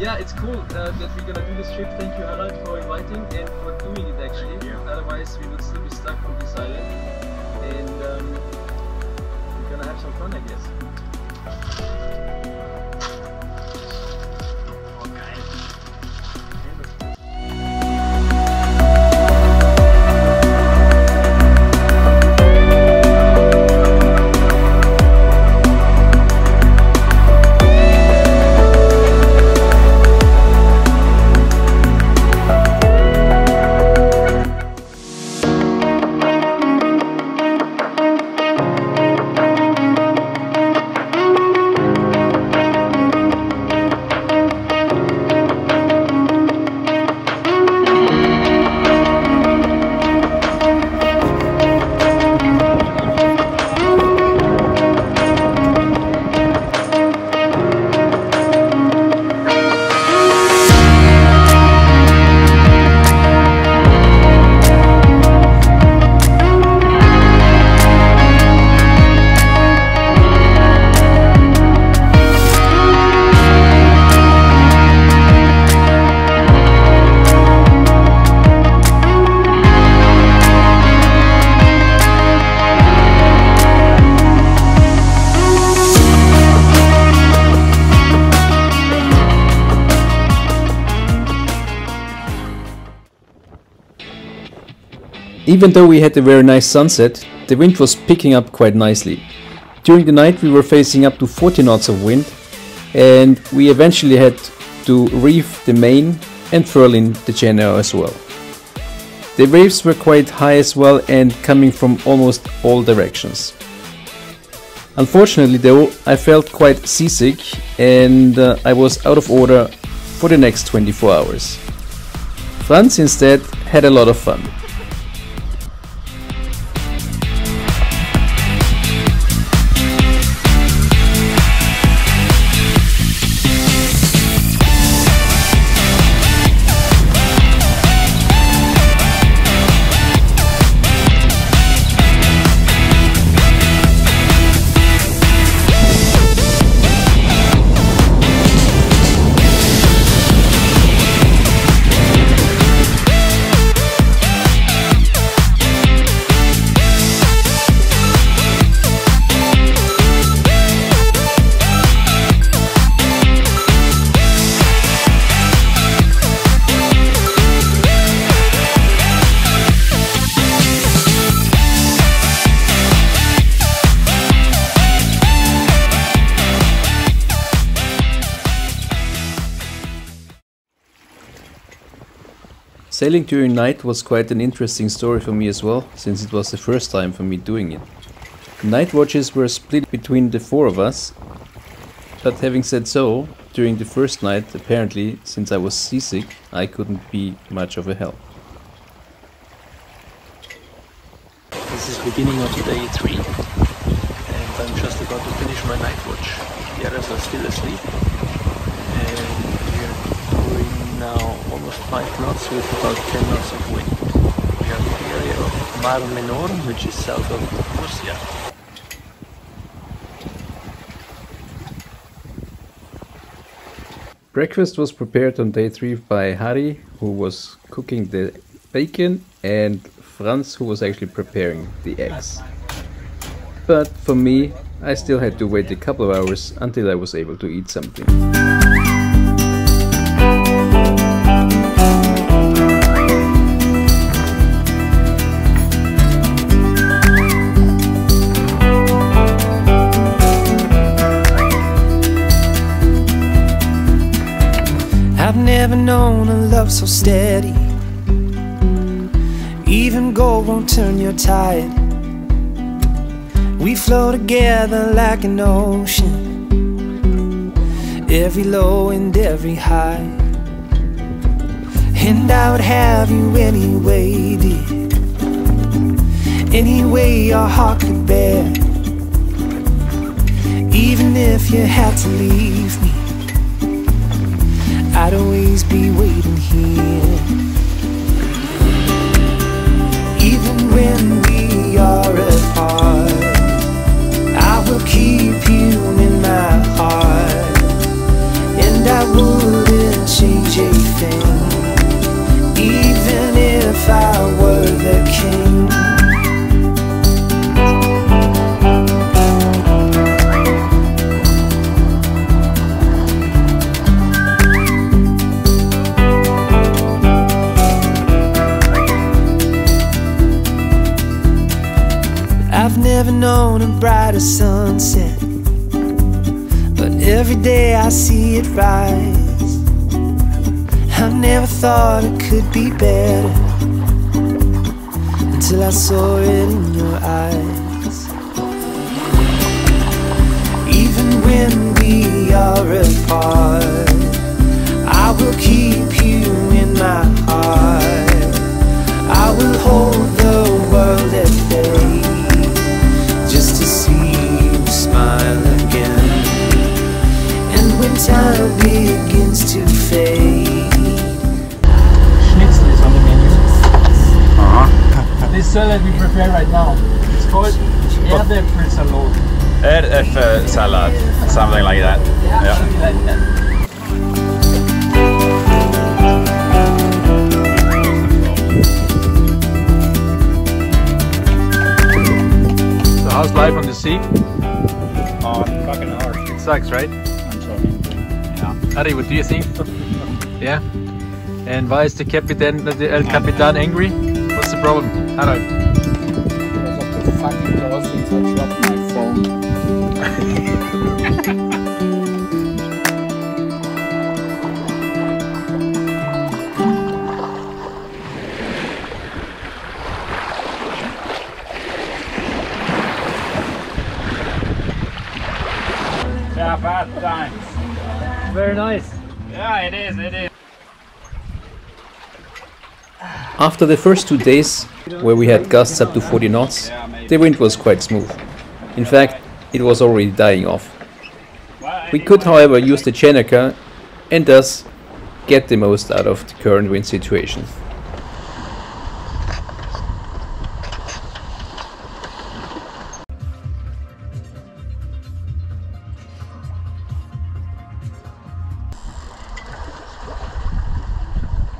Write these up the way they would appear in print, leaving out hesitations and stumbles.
Yeah, it's cool that we're gonna do this trip. Thank you, Harald, for inviting and for doing it actually. Otherwise, we would still be stuck on this island. And we're gonna have some fun, I guess. Even though we had a very nice sunset, the wind was picking up quite nicely. During the night we were facing up to 40 knots of wind, and we eventually had to reef the main and furl in the channel as well. The waves were quite high as well and coming from almost all directions. Unfortunately though, I felt quite seasick and I was out of order for the next 24 hours. Franz instead had a lot of fun. Sailing during night was quite an interesting story for me as well, since it was the first time for me doing it. The night watches were split between the four of us, but having said so, during the first night, apparently, since I was seasick, I couldn't be much of a help. This is beginning of day 3, and I'm just about to finish my night watch. The others are still asleep, and we're doing now almost 5 knots with about 10 knots of wind. We are in the area of Mar Menor, which is south of Murcia. Breakfast was prepared on day 3 by Harry, who was cooking the bacon, and Franz, who was actually preparing the eggs. But for me, I still had to wait a couple of hours until I was able to eat something. I've never known a love so steady. Even gold won't turn your tide. We flow together like an ocean, every low and every high. And I would have you any way, dear, any way your heart could bear. Even if you had to leave me, I'd always be waiting here. Even when we are apart, I will keep you in my heart, and I wouldn't never known a brighter sunset, but every day I see it rise. I never thought it could be better until I saw it in your eyes. Even when we are apart, I will keep you in my heart. I will hold the world at bay just to see you smile again. And when time begins to fade, Schnitzel is on the menu. This salad we prepare right now, it's called Erdäpfelsalat. Salad, something like that. Yeah. Something like that. So how's life on the sea? Oh, fucking hard. It sucks, right? I'm sorry. Yeah. Harry, what do you think? Yeah? And why is the El Capitan angry? What's the problem? Harald? Because of the fucking door since I dropped my phone. Yeah, bad times. Very nice. Yeah, it is, it is. After the first 2 days, where we had gusts up to 40 knots, the wind was quite smooth. In fact, it was already dying off. We could, however, use the Cheneka and thus get the most out of the current wind situation.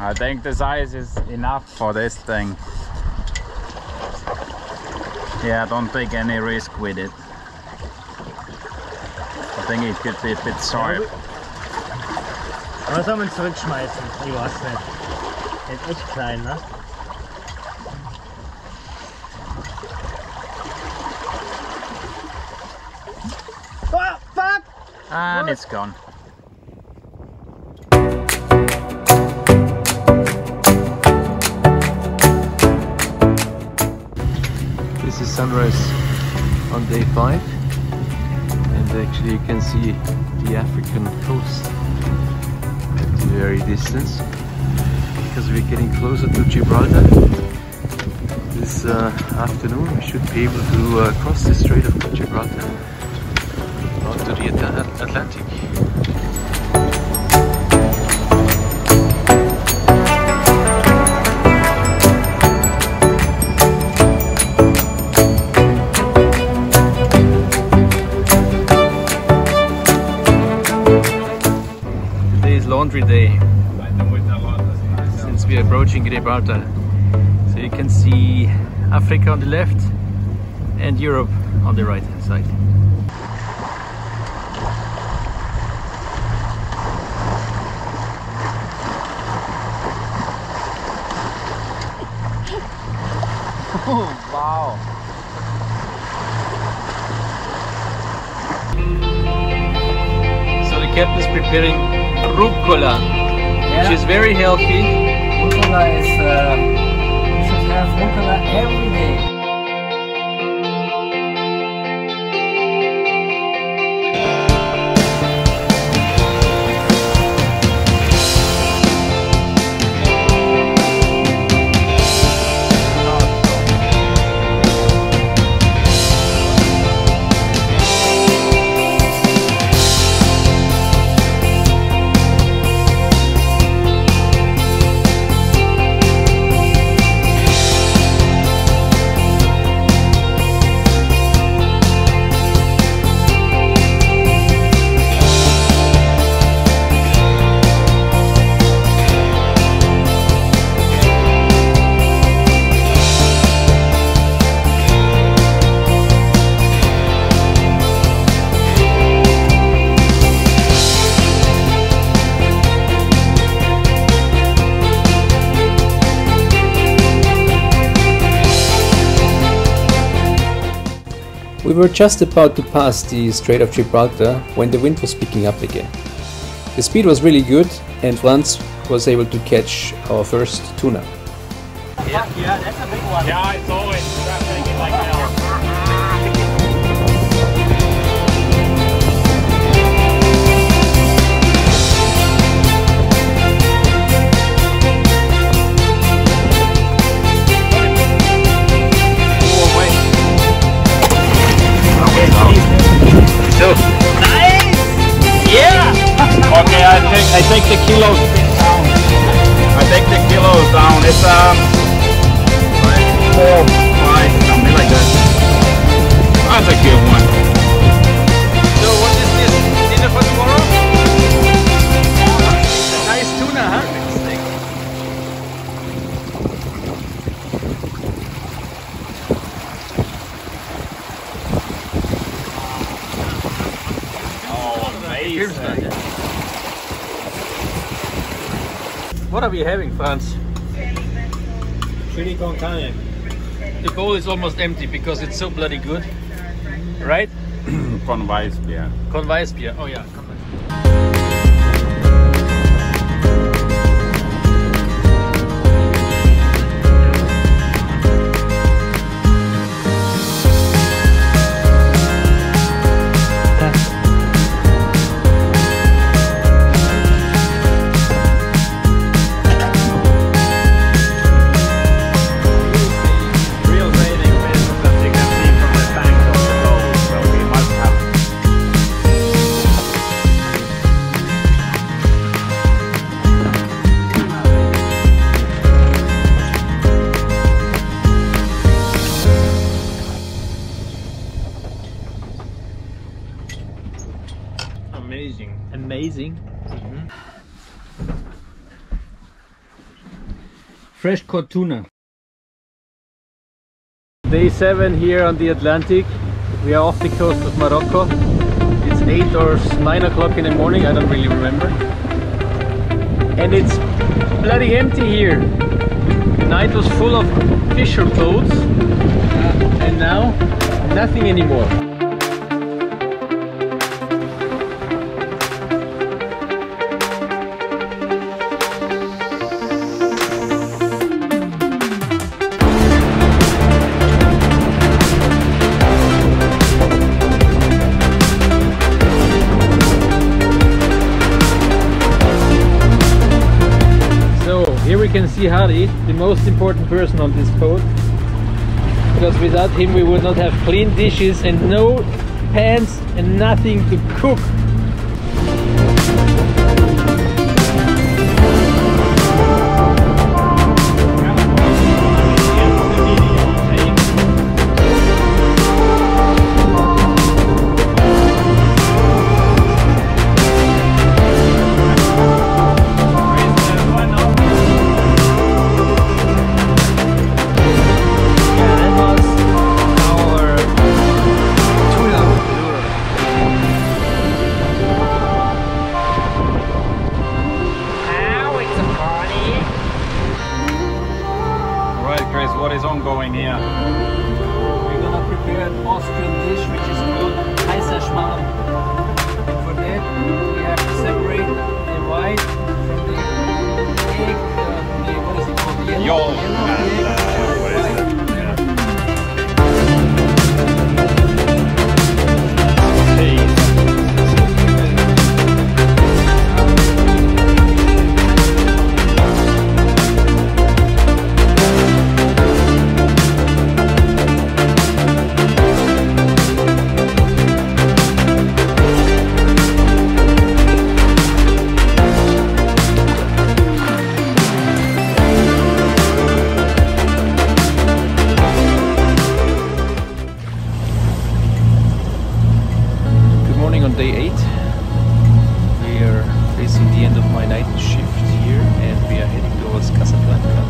I think the size is enough for this thing. Yeah, don't take any risk with it. I think it could be a bit sharp. Aber soll man zurückschmeißen? Ich weiß nicht. Der ist echt klein, ne? Oh, fuck! And it's gone. This is sunrise on day 5, and actually you can see the African coast at the very distance because we're getting closer to Gibraltar. This afternoon we should be able to cross the Strait of Gibraltar onto the Atlantic. Laundry day since we are approaching Gibraltar. So you can see Africa on the left and Europe on the right hand side. Oh, wow. So the captain is preparing rucola, which is very healthy. Rucola is, you should have rucola every day. were just about to pass the Strait of Gibraltar when the wind was picking up again. The speed was really good and Franz was able to catch our first tuna. Yeah, that's a big one. Yeah, it's always traffic like hell. Nice! Yeah! Okay, I take the kilos down. I take the kilos down. It's like 4, 5, something like that. That's a good one. So what is this? Dinner for tomorrow? Nice tuna, huh? What are we having, Franz? Chili con carne. The bowl is almost empty because it's so bloody good, right? Con Weissbier. Con Weissbier. Oh yeah. Amazing. Fresh caught tuna. Day 7 here on the Atlantic. We are off the coast of Morocco. It's 8 or 9 o'clock in the morning, I don't really remember. And it's bloody empty here. The night was full of fisher boats and now nothing anymore. Here we can see Harry, the most important person on this boat, because without him we would not have clean dishes and no pans and nothing to cook. What is ongoing here? We're gonna prepare an Austrian dish which is called Kaiserschmarrn. And for that we have to separate the white from the egg, what is it called? The yellow? What is it? Day 8. We are facing the end of my night shift here and we are heading towards Casablanca.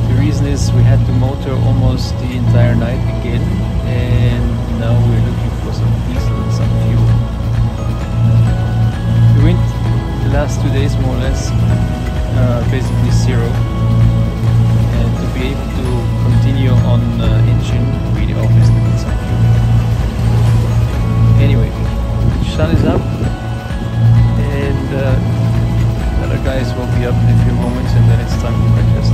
The reason is we had to motor almost the entire night again and now we're looking for some diesel and some fuel. The wind the last 2 days more or less basically zero, and to be able to continue on engine we obviously need some fuel. sun is up, and the other guys will be up in a few moments, and then it's time for breakfast.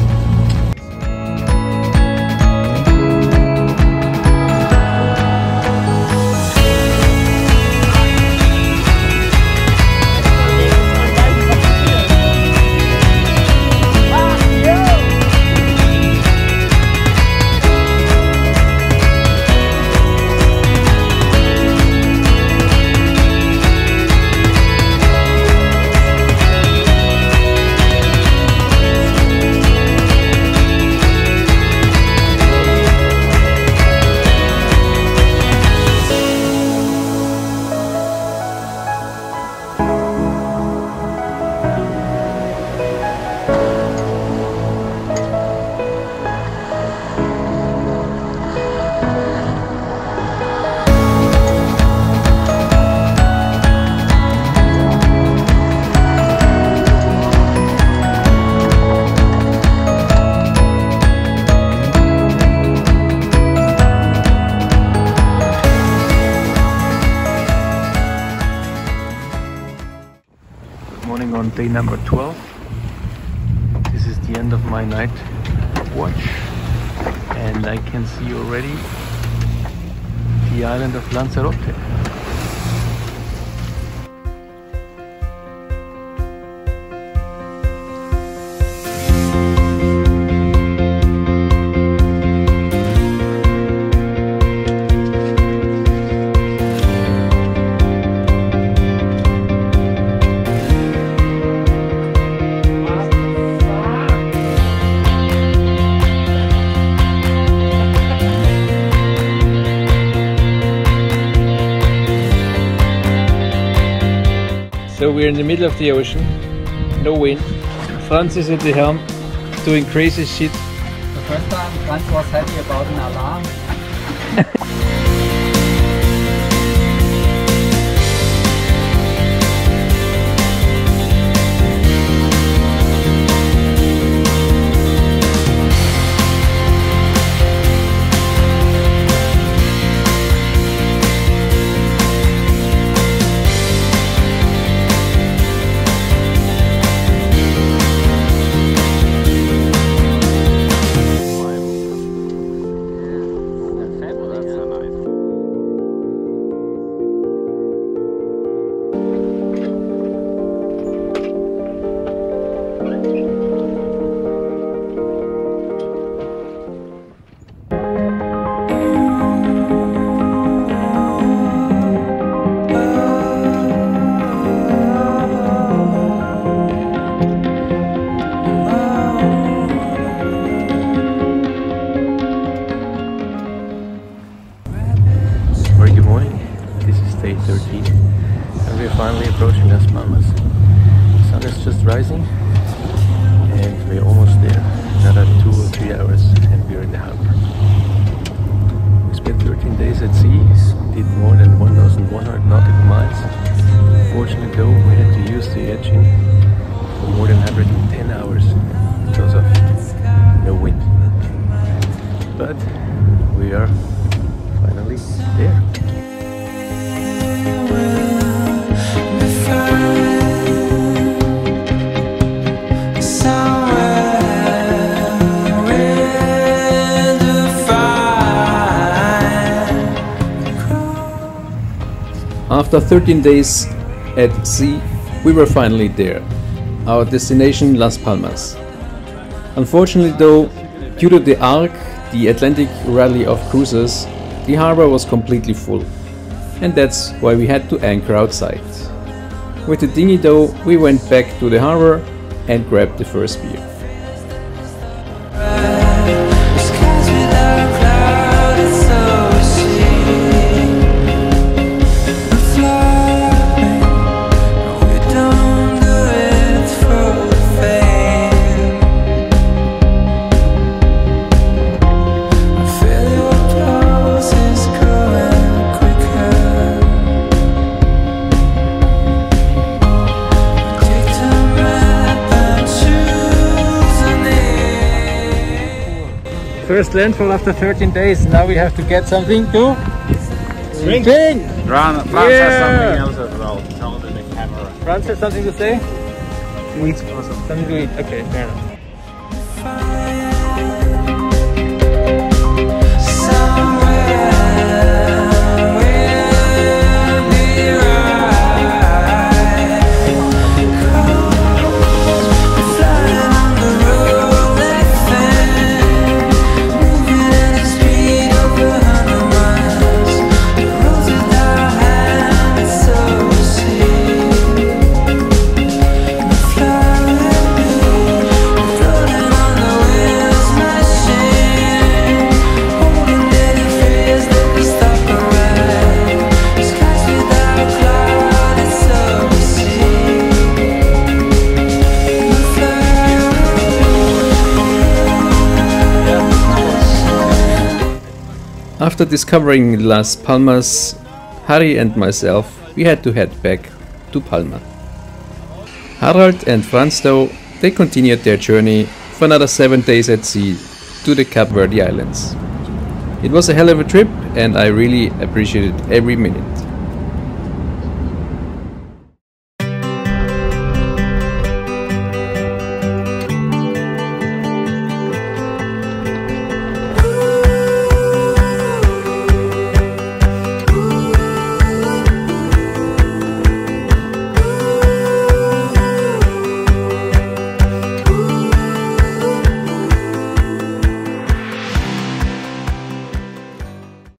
Morning on day number 12. This is the end of my night watch, and I can see already the island of Lanzarote. So we're in the middle of the ocean, no wind. Franz is at the helm, doing crazy shit. The first time Franz was happy about an alarm. Very good morning. This is day 13, and we're finally approaching Las Palmas. The sun is just rising, and we're almost there. Another 2 or 3 hours, and we're in the harbor. We spent 13 days at sea, did more than 1,100 nautical miles. Fortunately though, we had to use the engine for more than 110 hours because of no wind. But we are finally there. After 13 days at sea, we were finally there. Our destination, Las Palmas. Unfortunately though, due to the ARC, the Atlantic Rally of Cruisers, the harbor was completely full, and that's why we had to anchor outside. With the dinghy though, we went back to the harbor and grabbed the first beer. First landfall after 13 days, now we have to get something to Drink. France has something else as well. Tell them in the camera. France has something to say? Wheat also. Something to eat. Okay, fair enough. After discovering Las Palmas, Harry and myself, we had to head back to Palma. Harald and Franz though, they continued their journey for another 7 days at sea to the Cape Verde Islands. It was a hell of a trip and I really appreciated every minute.